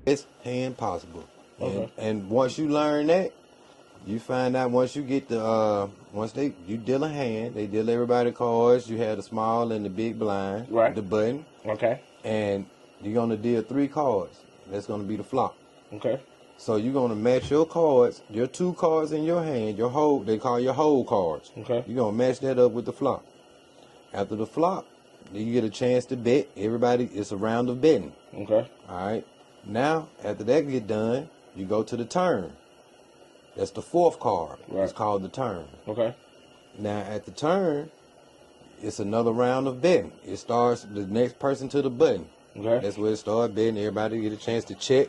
It's hand possible. Okay. And once you learn that, you find out once you get the you deal a hand, they deal everybody cards. You have the small and the big blind, Right. the button, Okay. and you're gonna deal 3 cards. That's gonna be the flop. Okay. So you're gonna match your cards, your 2 cards in your hand, your hold. They call your hold cards. Okay. You're gonna match that up with the flop. After the flop, you get a chance to bet. Everybody, it's a round of betting. Okay. All right. Now, after that get done, you go to the turn. That's the 4th card. Right. It's called the turn. Okay. Now, at the turn, it's another round of betting. It starts the next person to the button. Okay. That's where it starts betting. Everybody get a chance to check,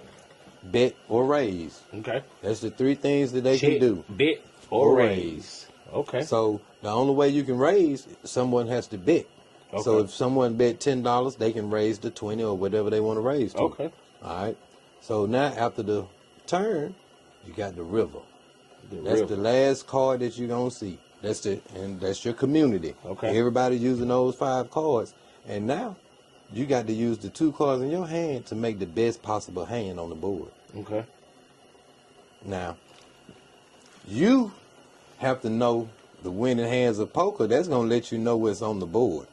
bet, or raise. Okay. That's the 3 things that they Check, can do. bet, or raise. Okay. So the only way you can raise, someone has to bet. Okay. So if someone bet $10, they can raise to 20 or whatever they want to raise to. Okay. All right. So now after the turn, you got the river. That's the last card that you're gonna see. That's your community. Okay. Everybody using those 5 cards, and now you got to use the 2 cards in your hand to make the best possible hand on the board. Okay. Now you have to know the winning hands of poker. That's gonna let you know what's on the board.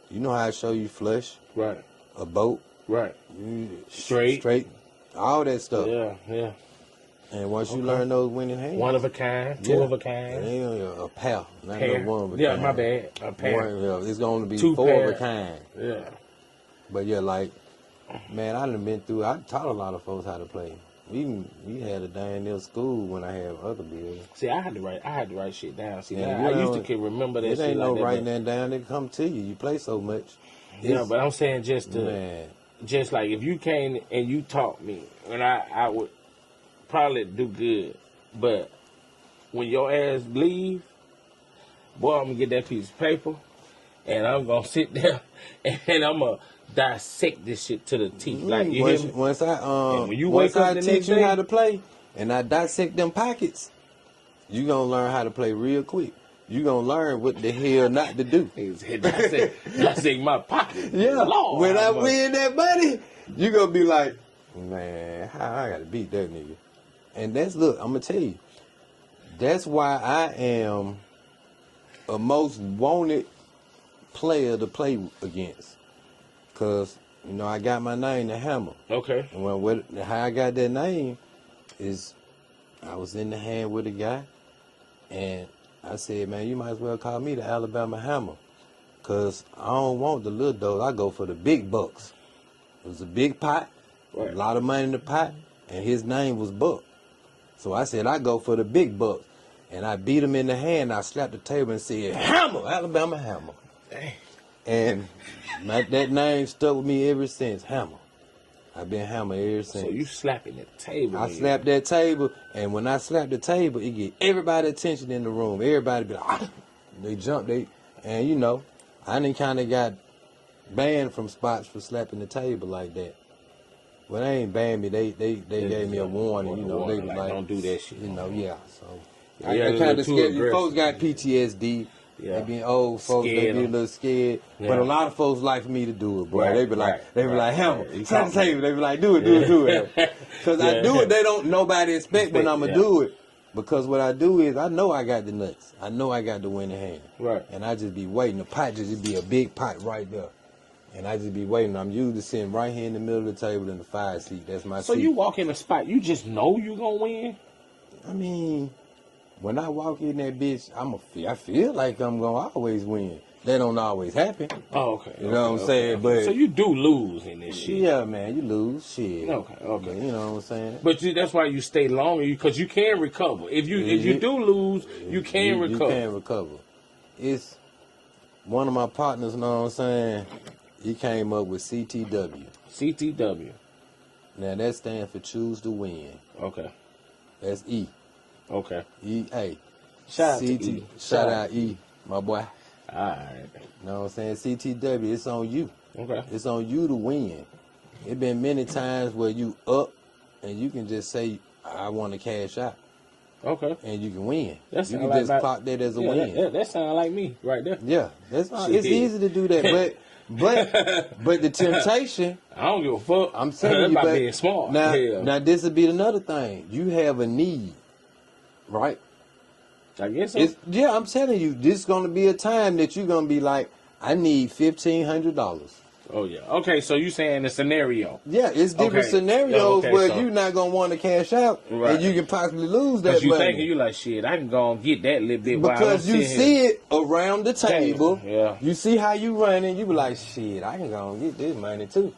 You know how I show you flush, Right. a boat, Right. straight, all that stuff. Yeah. Yeah. And once you learn those winning hands, One of a kind, two of a kind. A pair, not Pair. no one of a Yeah, kind. my bad. A pair. It's going to be 2 4 pair. of a kind. Yeah. But yeah, like, man, I done been through. I taught a lot of folks how to play. We had a day in their school when I had other bills. See, I had to write shit down. See, Yeah, I used to remember that it shit ain't like no that. writing that down. They come to you. You play so much. Yeah, but I'm saying just like if you came and you taught me, and I would probably do good. But when your ass leave, boy, I'm gonna get that piece of paper, and I'm gonna sit there and I'm gonna dissect this shit to the teeth. Like you hear me? Once I teach you how to play, and I dissect them pockets, you gonna learn how to play real quick. You gonna learn what the hell not to do. Dissect my pocket. Yeah. Lord, when I win that money, you gonna be like, man, I gotta beat that nigga. And look, I'm gonna tell you, that's why I am a most wanted player to play against. Cause, I got my name, the Hammer. Okay. And how I got that name is I was in the hand with a guy, and I said, man, you might as well call me the Alabama Hammer. Cause I don't want the little dough, I go for the big bucks. It was a big pot, right. A lot of money in the pot, and his name was Buck. So I said, I go for the big bucks. And I beat him in the hand. I slapped the table and said, Hammer, Alabama Hammer. Dang. And that name stuck with me ever since, Hammer. I've been Hammer ever since. So you slapping the table. I slapped that table, and when I slapped the table, it get everybody attention in the room. Everybody be like, ah! They jump, and I done kind of got banned from spots for slapping the table like that. Well, they ain't banned me. They gave me a warning. They was like, don't do that shit. Yeah. So Yeah, I kind of scared. You folks got PTSD. Yeah. They being old folks. They be a little scared. Yeah. But a lot of folks like for me to do it, boy. Right, they be like, Hammer, slap the table. They be like, do it. Because yeah. I do it. They don't. Nobody expect when I'ma do it. Because what I do is, I know I got the nuts. I know I got the winning hand. Right. And I just be waiting. The pot just be a big pot right there. And I just be waiting. I'm usually sitting right here in the middle of the table in the 5 seat. That's my seat. So you walk in a spot, you just know you gonna win? I mean, when I walk in that bitch, I feel like I'm gonna always win. That don't always happen. Oh, okay. You know what I'm saying? But so you do lose in this shit. Yeah, man, you lose shit. Okay. But you know what I'm saying? But that's why you stay longer, because you can recover. If you do lose, you can recover. You can recover. It's one of my partners, you know what I'm saying? He came up with CTW. CTW. Now that stands for choose to win. Okay. That's E. Okay. E. A. Shout out to CT. E. Shout out E, my boy. Alright. Know what I'm saying? CTW, it's on you. Okay. It's on you to win. It been many times where you up and you can just say, I want to cash out. Okay. And you can win. That You sound can like just clock that as a win. That sound like me right there. Yeah, that's fine. Shit. It's easy to do that, but the temptation. I don't give a fuck. I'm telling you, about but being smart. Now this would be another thing. You have a need, right? I guess so. I'm telling you, this is gonna be a time that you're gonna be like, I need $1,500. Oh yeah. Okay, so you saying the scenario? Yeah, it's different scenarios where you're not gonna want to cash out, and you can possibly lose that money. You thinking you like shit? I can go and get that little bit because you see it around the table. Damn, yeah. You see how you running. You be like, shit, I can go and get this money too.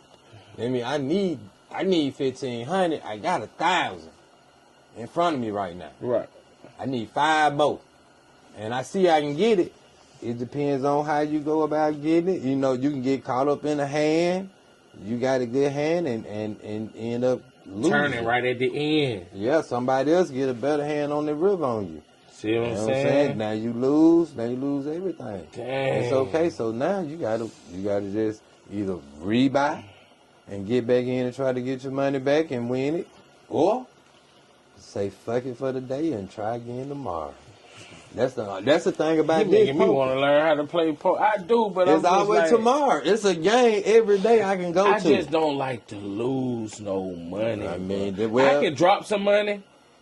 I mean, I need $1,500. I got 1,000 in front of me right now. Right. I need 5 more, and I see I can get it. It depends on how you go about getting it. You know, you can get caught up in a hand. You got a good hand and end up losing. Turning right at the end. Yeah, somebody else get a better hand on the river on you. See what I'm saying? Now you lose everything. Damn. It's okay. So now you gotta just either rebuy and get back in and try to get your money back and win it, or say fuck it for the day and try again tomorrow. That's the thing about this. Making me want to learn how to play poker. I do, but it's always tomorrow. It's a game every day I can go to. I just don't like to lose no money. I mean, I can drop some money,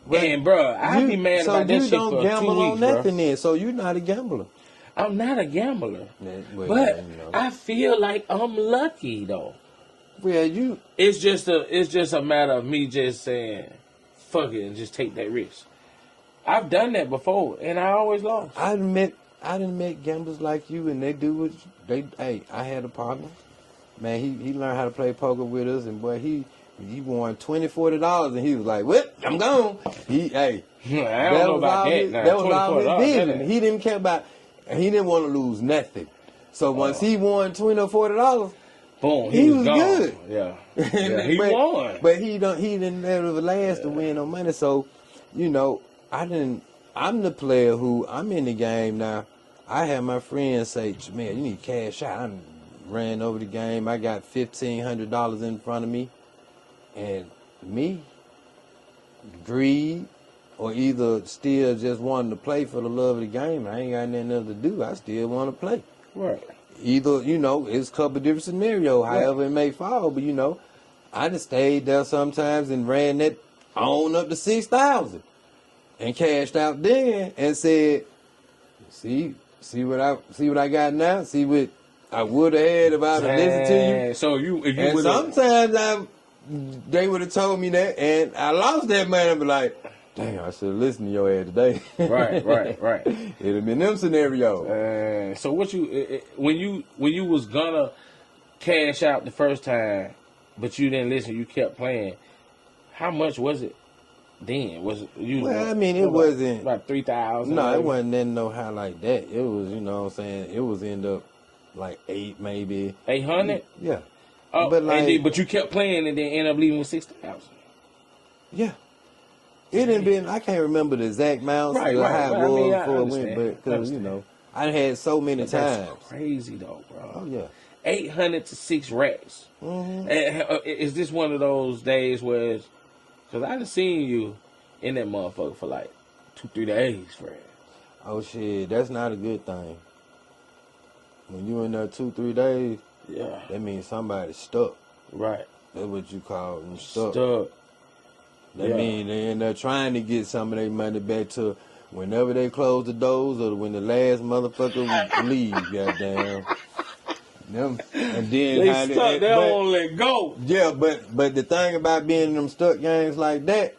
and bro, I'd be mad about that shit for 2 weeks, bro. So you don't gamble on nothing then. So you're not a gambler. I'm not a gambler, but I feel like I'm lucky though. Well, it's just a matter of me just saying, fuck it, and just take that risk. I've done that before, and I always lost. I done met gamblers like you, and they do what they. Hey, I had a partner, man. He learned how to play poker with us, and boy, he won $20-$40, and he was like, "Well, I'm gone." I don't know about that. That was all his business. He didn't care about. He didn't want to lose nothing. So once he won $20 or $40, boom, he was gone. good. Yeah, he won. But he didn't ever last to win no money. So, you know. I'm the player who, I'm in the game now. I have my friends say, man, you need cash out. I ran over the game. I got $1,500 in front of me. And me, greed, or either still just wanting to play for the love of the game. I ain't got nothing else to do. I still want to play. Right. Either, it's a couple different scenarios, however it may fall. But, I just stayed there sometimes and ran that on up to 6,000. And cashed out then and said, see what I got now? See what I would have had if I'd have listened to you? So if you and sometimes they would have told me that, and I lost that money. I'd be like, damn, I should have listened to your ass today. Right. It'd have been them scenarios. So what when you was gonna cash out the first time, but you didn't listen, you kept playing. How much was it? Then was it? It wasn't about 3,000. No, it wasn't then no high like that. It was, what I'm saying, it was end up like 8, maybe 800. Yeah, but you kept playing and then end up leaving with 6,000. Yeah, it didn't been. I can't remember the exact amount. How it was before it went, but because I had so many times. That's crazy though, bro. Oh yeah. 800 to 6 racks. Mm-hmm. And, is this one of those days where? Because I done seen you in that motherfucker for like 2-3 days, friend. Oh, shit. That's not a good thing. When you in there 2-3 days, that means somebody's stuck. Right. That's what you call them, stuck. That means they end up trying to get some of their money back to whenever they close the doors or when the last motherfucker leave, goddamn. Them, and then they stuck, they don't let go. Yeah, but the thing about being in them stuck games like that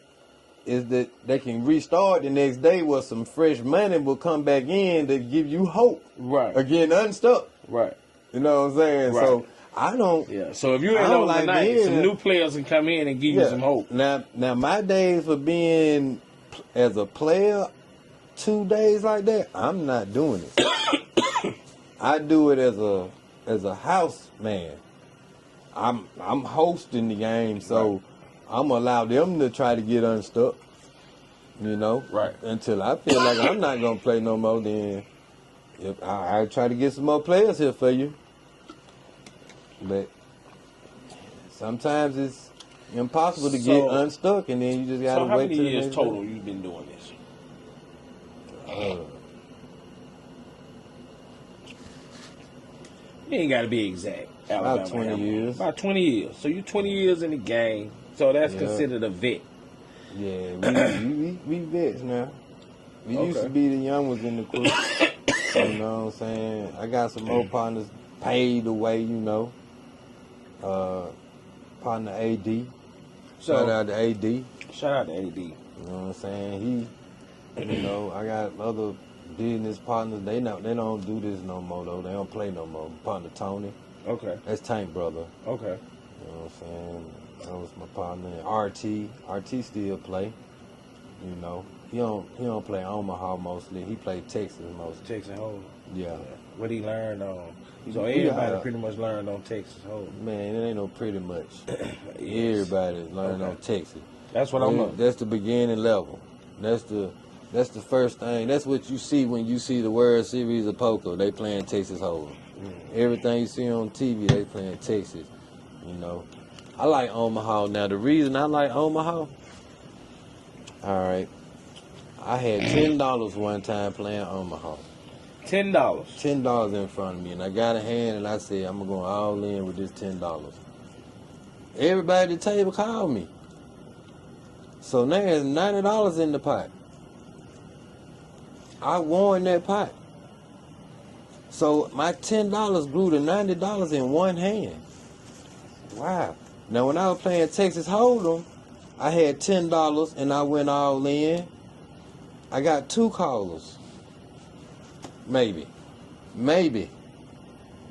is that they can restart the next day with some fresh money will come back in to give you hope. Right. Again, unstuck. Right. You know what I'm saying? Right. So I don't. Yeah. So if you ain't overnight, some new players can come in and give you some hope. Now my days for being as a player, 2 days like that, I'm not doing it. I do it as a house man. I'm hosting the game, so I'm gonna allow them to try to get unstuck. You know, Right. until I feel like I'm not gonna play no more, then if I try to get some more players here for you. But sometimes it's impossible to get unstuck, and then you just gotta So how wait many till the years next total day. you been doing this? You ain't got to be exact. Alabama About 20 Hammer. years. About 20 years. So you 20 years in the game. So that's Yeah. considered a vet. Yeah, we vets now. We used to be the young ones in the crew. You know what I'm saying? I got some more partners paid the way, you know. Partner AD. Shout out to AD. Shout out to AD. You know what I'm saying? You know, I got other business partners. They don't do this no more though. They don't play no more. Partner Tony. Okay. That's Tank brother. Okay. You know what I'm saying? That was my partner. RT still play. You know, he don't play Omaha mostly. He played Texas mostly. Texas Hold'em. Yeah. What he learned on. So everybody pretty much learned on Texas Hold'em. Man, it ain't no pretty much. Yes. Everybody learned on Texas. That's what I'm on. That's the beginning level. That's the first thing. That's what you see when you see the World Series of Poker. They playing Texas Hold'em. Everything you see on TV, they playing Texas. You know, I like Omaha. Now the reason I like Omaha, all right, I had $10 one time playing Omaha. $10. $10 in front of me, and I got a hand, and I said I'm gonna go all in with this $10. Everybody at the table called me. So now there's $90 in the pot. I won that pot. So my $10 grew to $90 in one hand. Wow. Now when I was playing Texas Hold'em, I had $10 and I went all in. I got 2 callers. Maybe.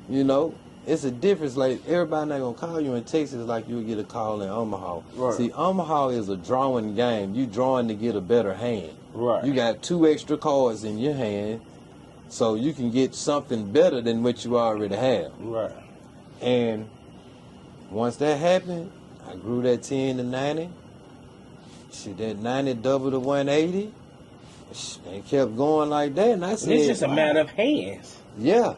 You know, it's a difference. Like, everybody not gonna call you in Texas like you would get a call in Omaha. Right. See, Omaha is a drawing game. You drawing to get a better hand. Right. You got 2 extra cards in your hand, so you can get something better than what you already have. Right. And once that happened, I grew that 10 to 90. Shit, that 90 doubled to 180. And kept going like that. And I said, it's just a matter of hands. Yeah.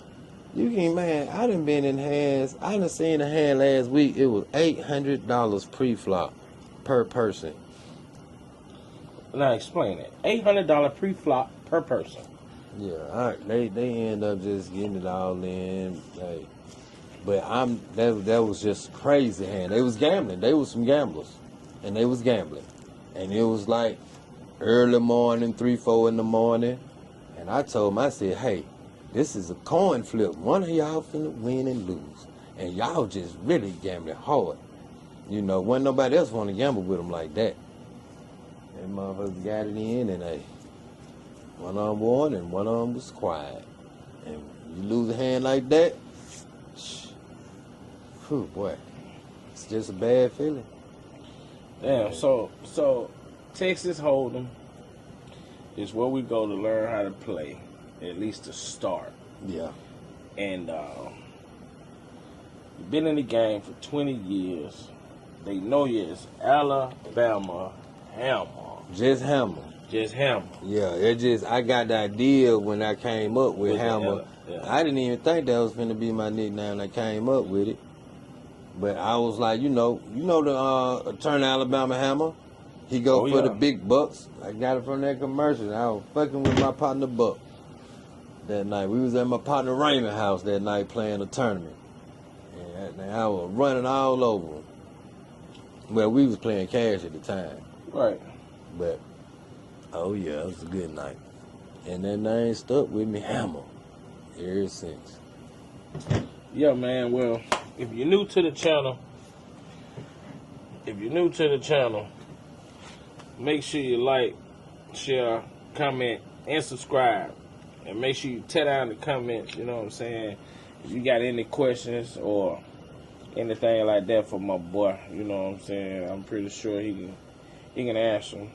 You can, man, I done been in hands. I done seen a hand last week. It was $800 pre-flop per person. Now explain it. $800 pre-flop per person. Yeah, they end up just getting it all in. Like, but that was just crazy hand. They was gambling. They was some gamblers, and they was gambling, and it was like early morning, 3, 4 in the morning, and I told them, I said, hey, this is a coin flip. One of y'all finna win and lose, and y'all just really gambling hard. You know, wasn't nobody else want to gamble with them like that. And motherfuckers got it in, and hey, one of them won and one of them was quiet. And you lose a hand like that, whew, boy, it's just a bad feeling. Damn, so Texas Hold'em is where we go to learn how to play, at least to start. Yeah. And you've been in the game for 20 years. They know you as Alabama Hammer. Just Hammer. Just Hammer. Yeah, I got the idea when I came up with Hammer. Yeah. I didn't even think that was finna be my nickname. I came up with it. But I was like, you know the Turn Alabama Hammer? He go for the big bucks. I got it from that commercial. I was fucking with my partner Buck that night. We was at my partner Raymond house that night playing a tournament. And I was running all over him. Well, we was playing cash at the time. Right. But, oh yeah, it was a good night. And that name stuck with me, Hammer, ever since. Yeah, man, well, if you're new to the channel, make sure you like, share, comment, and subscribe. And make sure you tear down the comments, you know what I'm saying? If you got any questions or anything like that for my boy, you know what I'm saying? I'm pretty sure he can answer them.